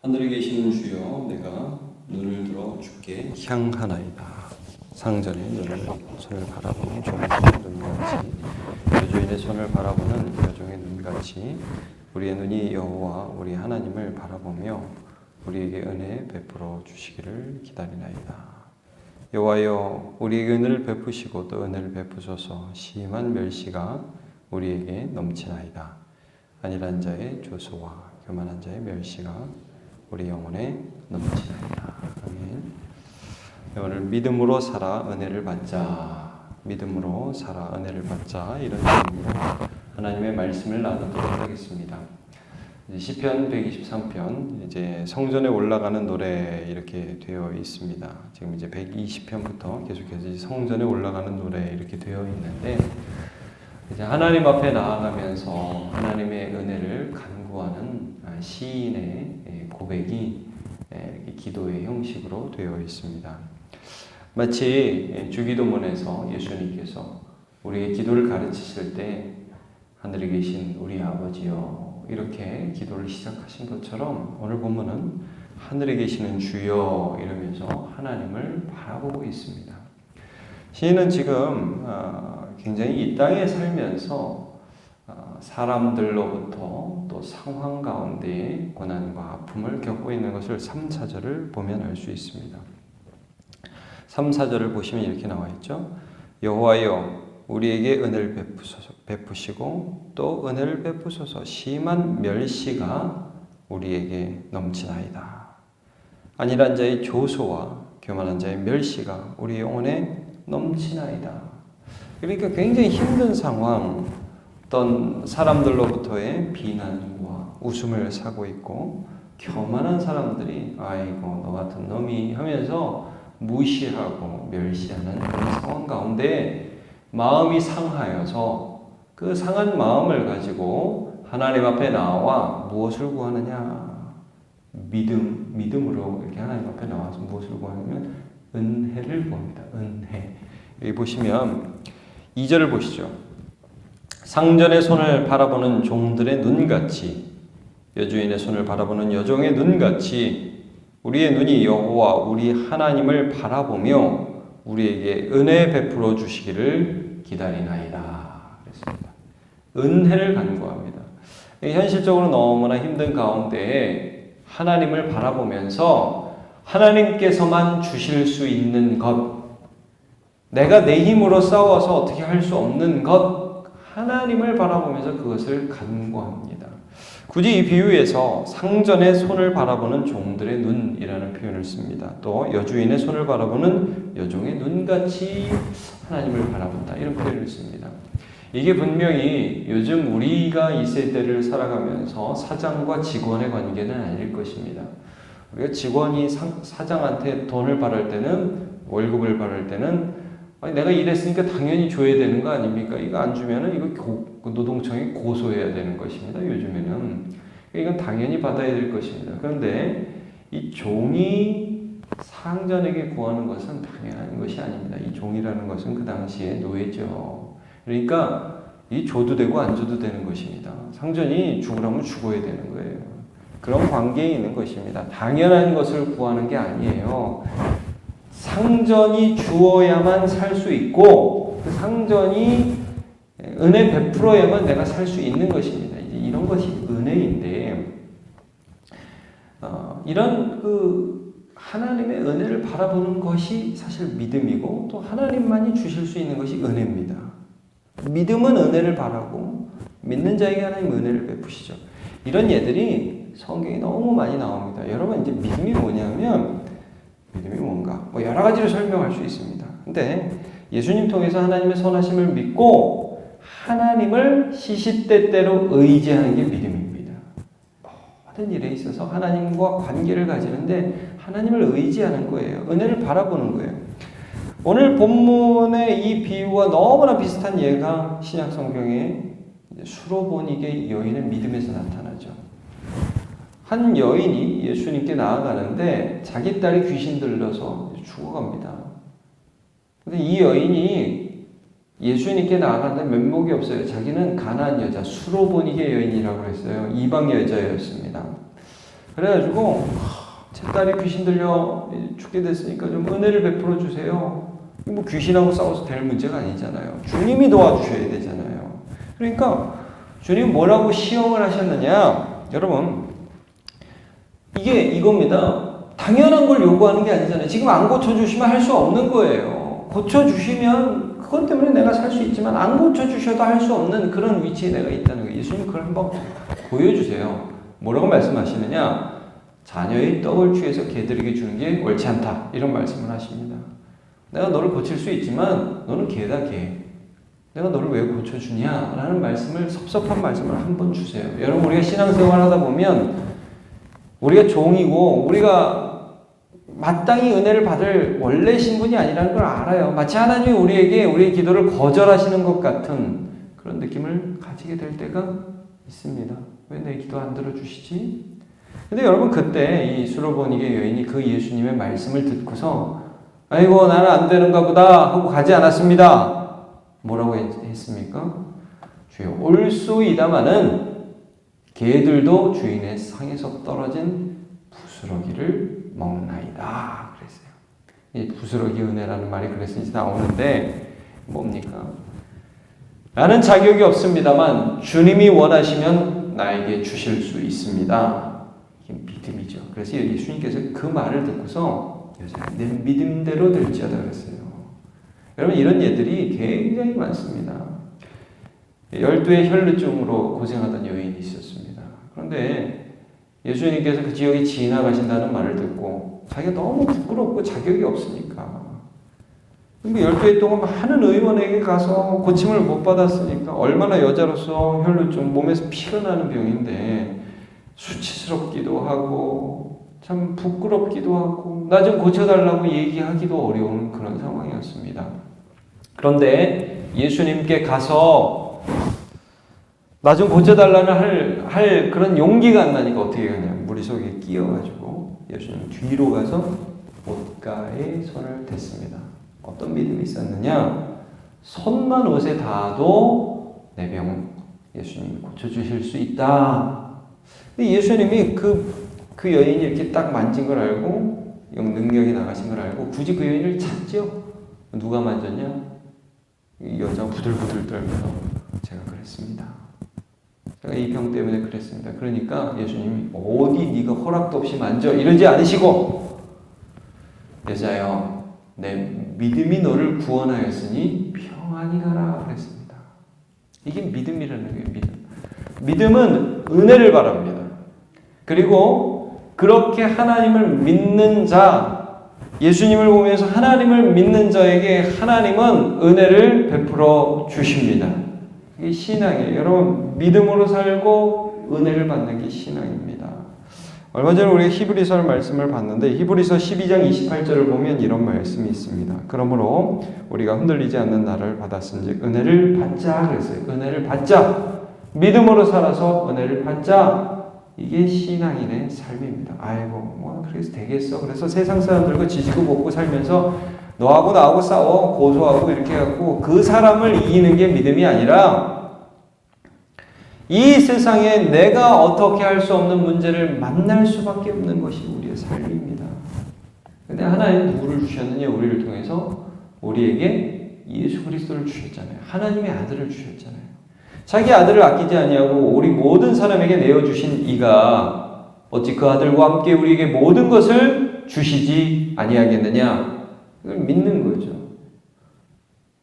하늘에 계시는 주여, 내가 눈을 들어 주께 향하나이다. 상전의 손을 바라보는 종의 눈같이, 여주인의 손을 바라보는 여종의 눈같이 우리의 눈이 여호와 우리 하나님을 바라보며 우리에게 은혜 베풀어 주시기를 기다리나이다. 여호와여, 우리에게 은혜를 베푸시고 또 은혜를 베푸소서. 심한 멸시가 우리에게 넘치나이다. 안일한 자의 조소와 교만한 자의 멸시가 우리 영혼에 넘치나이다. 아멘. 오늘 믿음으로 살아 은혜를 받자, 믿음으로 살아 은혜를 받자, 이런 제목으로 하나님의 말씀을 나누도록 하겠습니다. 시편 123편, 이제 성전에 올라가는 노래 이렇게 되어 있습니다. 지금 이제 120편부터 계속해서 성전에 올라가는 노래 이렇게 되어 있는데, 이제 하나님 앞에 나아가면서 하나님의 은혜를 간구하는 시인의 고백이 기도의 형식으로 되어 있습니다. 마치 주기도문에서 예수님께서 우리의 기도를 가르치실 때 하늘에 계신 우리 아버지여, 이렇게 기도를 시작하신 것처럼 오늘 본문은 하늘에 계시는 주여 이러면서 하나님을 바라보고 있습니다. 시인은 지금 굉장히 이 땅에 살면서 사람들로부터 또 상황 가운데 고난과 아픔을 겪고 있는 것을 3, 4절을 보면 알 수 있습니다. 3, 4절을 보시면 이렇게 나와 있죠. 여호와여, 우리에게 은혜를 베푸시고 또 은혜를 베푸소서. 심한 멸시가 우리에게 넘치나이다. 안일한 자의 조소와 교만한 자의 멸시가 우리 영혼에 넘치나이다. 그러니까 굉장히 힘든 상황, 어떤 사람들로부터의 비난과 웃음을 사고 있고, 교만한 사람들이 아이고 너 같은 놈이 하면서 무시하고 멸시하는 그런 상황 가운데 마음이 상하여서 그 상한 마음을 가지고 하나님 앞에 나와 무엇을 구하느냐? 믿음으로 이렇게 하나님 앞에 나와서 무엇을 구하냐면 은혜를 구합니다. 은혜. 여기 보시면 2절을 보시죠. 상전의 손을 바라보는 종들의 눈같이, 여주인의 손을 바라보는 여종의 눈같이 우리의 눈이 여호와 우리 하나님을 바라보며 우리에게 은혜 베풀어 주시기를 기다리나이다. 그랬습니다. 은혜를 간구합니다. 현실적으로 너무나 힘든 가운데 하나님을 바라보면서 하나님께서만 주실 수 있는 것, 내가 내 힘으로 싸워서 어떻게 할 수 없는 것, 하나님을 바라보면서 그것을 간구합니다. 굳이 이 비유에서 상전의 손을 바라보는 종들의 눈이라는 표현을 씁니다. 또 여주인의 손을 바라보는 여종의 눈같이 하나님을 바라본다, 이런 표현을 씁니다. 이게 분명히 요즘 우리가 이 세대를 살아가면서 사장과 직원의 관계는 아닐 것입니다. 우리가 직원이 사장한테 돈을 바랄 때는, 월급을 바랄 때는 내가 일했으니까 당연히 줘야 되는 거 아닙니까? 이거 안 주면은 이거 노동청에 고소해야 되는 것입니다. 요즘에는 이건 당연히 받아야 될 것입니다. 그런데 이 종이 상전에게 구하는 것은 당연한 것이 아닙니다. 이 종이라는 것은 그 당시에 노예죠. 그러니까 이 줘도 되고 안 줘도 되는 것입니다. 상전이 죽으라면 죽어야 되는 거예요. 그런 관계에 있는 것입니다. 당연한 것을 구하는 게 아니에요. 상전이 주어야만 살 수 있고, 그 상전이 은혜 베풀어야만 내가 살 수 있는 것입니다. 이제 이런 것이 은혜인데, 이런 하나님의 은혜를 바라보는 것이 사실 믿음이고, 또 하나님만이 주실 수 있는 것이 은혜입니다. 믿음은 은혜를 바라고, 믿는 자에게 하나님 은혜를 베푸시죠. 이런 예들이 성경에 너무 많이 나옵니다. 여러분, 이제 믿음이 뭐냐면, 믿음이 뭔가 여러 가지로 설명할 수 있습니다. 근데 예수님 통해서 하나님의 선하심을 믿고 하나님을 시시때때로 의지하는 게 믿음입니다. 모든 일에 있어서 하나님과 관계를 가지는데 하나님을 의지하는 거예요. 은혜를 바라보는 거예요. 오늘 본문의 이 비유와 너무나 비슷한 예가 신약 성경에 수로보니게 여인의 믿음에서 나타나죠. 한 여인이 예수님께 나아가는데 자기 딸이 귀신 들려서 죽어갑니다. 근데 이 여인이 예수님께 나아가는데 면목이 없어요. 자기는 가나안 여자, 수로보니게 여인이라고 했어요. 이방 여자였습니다. 그래가지고 제 딸이 귀신 들려 죽게 됐으니까 좀 은혜를 베풀어 주세요. 뭐 귀신하고 싸워서 될 문제가 아니잖아요. 주님이 도와주셔야 되잖아요. 그러니까 주님 뭐라고 시험을 하셨느냐? 여러분 이게 이겁니다. 당연한 걸 요구하는 게 아니잖아요. 지금 안 고쳐주시면 할 수 없는 거예요. 고쳐주시면 그것 때문에 내가 살 수 있지만 안 고쳐주셔도 할 수 없는 그런 위치에 내가 있다는 거예요. 예수님 그걸 한번 보여주세요. 뭐라고 말씀하시느냐? 자녀의 떡을 취해서 개들에게 주는 게 옳지 않다. 이런 말씀을 하십니다. 내가 너를 고칠 수 있지만 너는 개다 개. 내가 너를 왜 고쳐주냐? 라는 말씀을 섭섭한 말씀을 한번 주세요. 여러분 우리가 신앙생활 하다 보면 우리가 종이고 우리가 마땅히 은혜를 받을 원래 신분이 아니라는 걸 알아요. 마치 하나님이 우리에게 우리의 기도를 거절하시는 것 같은 그런 느낌을 가지게 될 때가 있습니다. 왜 내 기도 안 들어주시지? 근데 여러분 그때 이 수로보니게 여인이 그 예수님의 말씀을 듣고서 아이고 나는 안 되는가 보다 하고 가지 않았습니다. 뭐라고 했습니까? 주여 올소이다마는 개들도 주인의 상에서 떨어진 부스러기를 먹나이다 그랬어요. 이 부스러기 은혜라는 말이 그래서 이제 나오는데 뭡니까? 나는 자격이 없습니다만 주님이 원하시면 나에게 주실 수 있습니다. 이게 믿음이죠. 그래서 예수님께서 그 말을 듣고서 내 믿음대로 될지어다 그랬어요. 여러분 이런 예들이 굉장히 많습니다. 12의 혈루증으로 고생하던 여인이 있었습니다. 그런데 예수님께서 그 지역에 지나가신다는 말을 듣고 자기가 너무 부끄럽고 자격이 없으니까 12해 동안 많은 의원에게 가서 고침을 못 받았으니까 얼마나 여자로서 혈루증 몸에서 피가 나는 병인데 수치스럽기도 하고 참 부끄럽기도 하고 나 좀 고쳐달라고 얘기하기도 어려운 그런 상황이었습니다. 그런데 예수님께 가서 나 좀 고쳐달라는 할 그런 용기가 안 나니까 어떻게 하냐. 무리 속에 끼어가지고 예수님 뒤로 가서 옷가에 손을 댔습니다. 어떤 믿음이 있었느냐. 손만 옷에 닿아도 내 병 예수님이 고쳐주실 수 있다. 근데 예수님이 그 여인이 이렇게 딱 만진 걸 알고 능력이 나가신 걸 알고 굳이 그 여인을 찾죠. 누가 만졌냐? 이 여자가 부들부들 떨면서 제가 그랬습니다. 제가 이 병 때문에 그랬습니다. 그러니까 예수님이 어디 네가 허락도 없이 만져 이러지 않으시고 여자여 내 믿음이 너를 구원하였으니 평안히 가라 그랬습니다. 이게 믿음이라는 거예요. 믿음은 은혜를 바랍니다. 그리고 그렇게 하나님을 믿는 자, 예수님을 보면서 하나님을 믿는 자에게 하나님은 은혜를 베풀어 주십니다. 이게 신앙이에요. 여러분 믿음으로 살고 은혜를 받는 게 신앙입니다. 얼마 전에 우리가 히브리서 말씀을 봤는데 히브리서 12장 28절을 보면 이런 말씀이 있습니다. 그러므로 우리가 흔들리지 않는 나를 받았은즉 은혜를 받자 그랬어요. 은혜를 받자. 믿음으로 살아서 은혜를 받자. 이게 신앙인의 삶입니다. 아이고 뭐 그래서 되겠어. 그래서 세상 사람들과 지지고 볶고 살면서 너하고 나하고 싸워 고소하고 이렇게 해갖고 그 사람을 이기는 게 믿음이 아니라 이 세상에 내가 어떻게 할 수 없는 문제를 만날 수밖에 없는 것이 우리의 삶입니다. 근데 하나님 누구를 주셨느냐? 우리를 통해서 우리에게 예수 그리스도를 주셨잖아요. 하나님의 아들을 주셨잖아요. 자기 아들을 아끼지 아니하고 우리 모든 사람에게 내어주신 이가 어찌 그 아들과 함께 우리에게 모든 것을 주시지 아니하겠느냐? 이걸 믿는 거죠.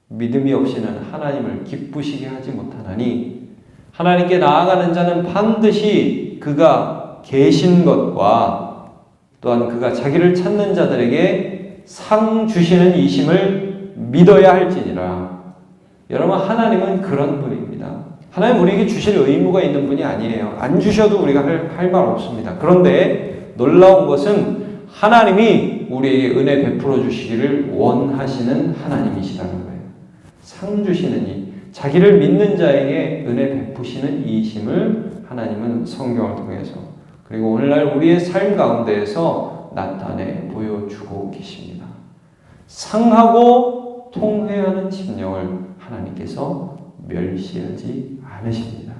믿음이 없이는 하나님을 기쁘시게 하지 못하나니 하나님께 나아가는 자는 반드시 그가 계신 것과 또한 그가 자기를 찾는 자들에게 상 주시는 이심을 믿어야 할지니라. 여러분 하나님은 그런 분입니다. 하나님 우리에게 주실 의무가 있는 분이 아니에요. 안 주셔도 우리가 할 말 없습니다. 그런데 놀라운 것은 하나님이 우리에게 은혜 베풀어 주시기를 원하시는 하나님이시라는 거예요. 상 주시는 이, 자기를 믿는 자에게 은혜 베푸시는 이심을 하나님은 성경을 통해서 그리고 오늘날 우리의 삶 가운데에서 나타내 보여주고 계십니다. 상하고 통회하는 심령을 하나님께서 멸시하지 않으십니다.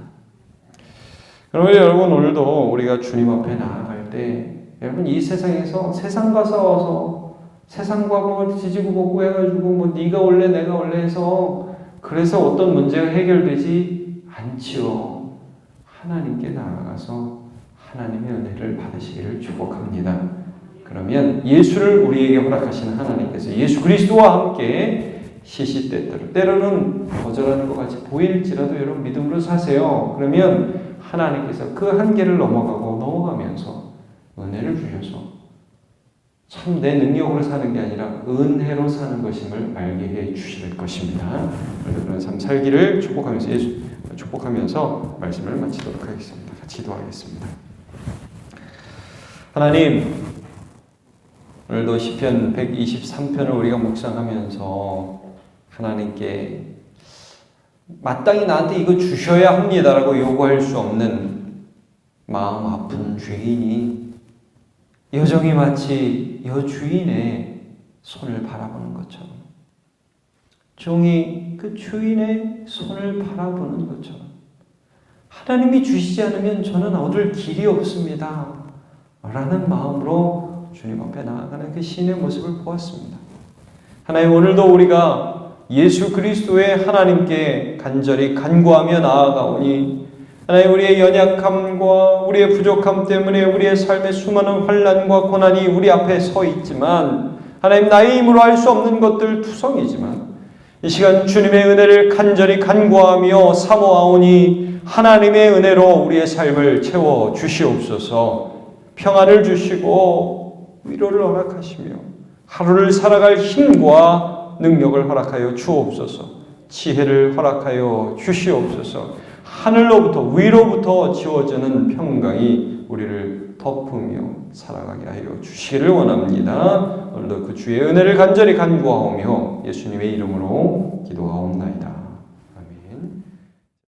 그러면 여러분 오늘도 우리가 주님 앞에 나아갈 때 여러분 이 세상에서 세상과 싸워서 세상과 뭐 지지고 볶고 해가지고 뭐 네가 올래 내가 올래 해서 그래서 어떤 문제가 해결되지 않지요. 하나님께 나아가서 하나님의 은혜를 받으시기를 축복합니다. 그러면 예수를 우리에게 허락하시는 하나님께서 예수 그리스도와 함께 시시때때로 때로는 거절하는 것 같이 보일지라도 여러분 믿음으로 사세요. 그러면 하나님께서 그 한계를 넘어가면서 은혜를 주셔서 참 내 능력으로 사는 게 아니라 은혜로 사는 것임을 알게 해 주실 것입니다. 그런 삶 살기를 축복하면서 말씀을 마치도록 하겠습니다. 같이 기도하겠습니다. 하나님, 오늘도 시편 123편을 우리가 묵상하면서 하나님께 마땅히 나한테 이거 주셔야 합니다라고 요구할 수 없는 마음 아픈 죄인이 여정이 마치 여주인의 손을 바라보는 것처럼 종이 그 주인의 손을 바라보는 것처럼 하나님이 주시지 않으면 저는 얻을 길이 없습니다 라는 마음으로 주님 앞에 나아가는 그 시인의 모습을 보았습니다. 하나님, 오늘도 우리가 예수 그리스도의 하나님께 간절히 간구하며 나아가오니 하나님, 우리의 연약함과 우리의 부족함 때문에 우리의 삶에 수많은 환난과 고난이 우리 앞에 서 있지만 하나님, 나의 힘으로 할 수 없는 것들 투성이지만 이 시간 주님의 은혜를 간절히 간구하며 사모하오니 하나님의 은혜로 우리의 삶을 채워 주시옵소서. 평안을 주시고 위로를 허락하시며 하루를 살아갈 힘과 능력을 허락하여 주옵소서. 지혜를 허락하여 주시옵소서. 하늘로부터 위로부터 지어지는 평강이 우리를 덮으며 살아가게 하여 주시기를 원합니다. 오늘도 그 주의 은혜를 간절히 간구하오며 예수님의 이름으로 기도합니다.